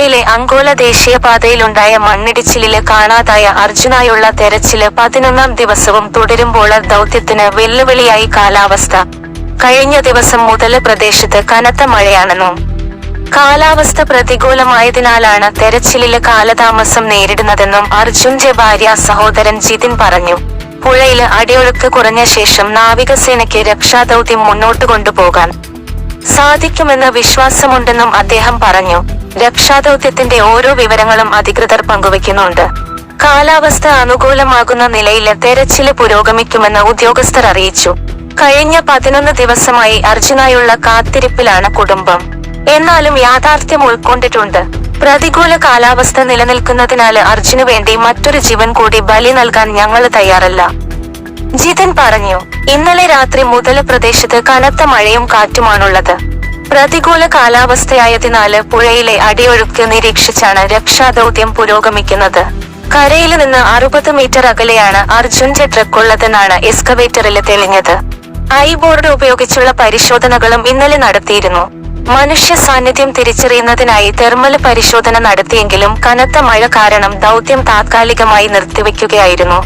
കേരളയിലെ അങ്കോല ദേശീയപാതയിലുണ്ടായ മണ്ണിടിച്ചിലില് കാണാതായ അർജുനായുള്ള തെരച്ചില് 11ാം ദിവസവും തുടരുമ്പോൾ ദൗത്യത്തിന് വെല്ലുവിളിയായി കാലാവസ്ഥ. കഴിഞ്ഞ ദിവസം മുതൽ പ്രദേശത്ത് കനത്ത മഴയാണെന്നും കാലാവസ്ഥ പ്രതികൂലമായതിനാലാണ് തെരച്ചിലില് കാലതാമസം നേരിടുന്നതെന്നും അർജുന്റെ ഭാര്യ സഹോദരൻ ജിതിൻ പറഞ്ഞു. പുഴയില് അടിയൊഴുക്ക് കുറഞ്ഞ ശേഷം നാവികസേനയ്ക്ക് രക്ഷാദൗത്യം മുന്നോട്ട് കൊണ്ടുപോകാൻ സാധിക്കുമെന്ന് വിശ്വാസമുണ്ടെന്നും അദ്ദേഹം പറഞ്ഞു. രക്ഷാദൗത്യത്തിന്റെ ഓരോ വിവരങ്ങളും അധികൃതർ പങ്കുവയ്ക്കുന്നുണ്ട്. കാലാവസ്ഥ അനുകൂലമാകുന്ന നിലയിൽ തെരച്ചില് പുരോഗമിക്കുമെന്ന് ഉദ്യോഗസ്ഥർ അറിയിച്ചു. കഴിഞ്ഞ 11 ദിവസമായി അർജുനായുള്ള കാത്തിരിപ്പിലാണ് കുടുംബം. എന്നാലും യാഥാർത്ഥ്യം ഉൾക്കൊണ്ടിട്ടുണ്ട്. പ്രതികൂല കാലാവസ്ഥ നിലനിൽക്കുന്നതിനാൽ അർജുനു വേണ്ടി മറ്റൊരു ജീവൻ കൂടി ബലി നൽകാൻ ഞങ്ങൾ തയ്യാറല്ല, ജിതൻ പറഞ്ഞു. ഇന്നലെ രാത്രി മുതൽ പ്രദേശത്ത് കനത്ത മഴയും കാറ്റുമാണുള്ളത്. പ്രതികൂല കാലാവസ്ഥയായതിനാല് പുഴയിലെ അടിയൊഴുക്ക് നിരീക്ഷിച്ചാണ് രക്ഷാദൗത്യം പുരോഗമിക്കുന്നത്. കരയിൽ നിന്ന് 60 മീറ്റർ അകലെയാണ് അർജുന്റെ ട്രക്കുള്ളതെന്നാണ് എക്സ്കവേറ്ററിൽ തെളിഞ്ഞത്. ബോർഡ് ഉപയോഗിച്ചുള്ള പരിശോധനകളും ഇന്നലെ നടത്തിയിരുന്നു. മനുഷ്യ സാന്നിധ്യം തിരിച്ചറിയുന്നതിനായി തെർമൽ പരിശോധന നടത്തിയെങ്കിലും കനത്ത മഴ കാരണം ദൗത്യം താത്കാലികമായി നിർത്തിവെക്കുകയായിരുന്നു.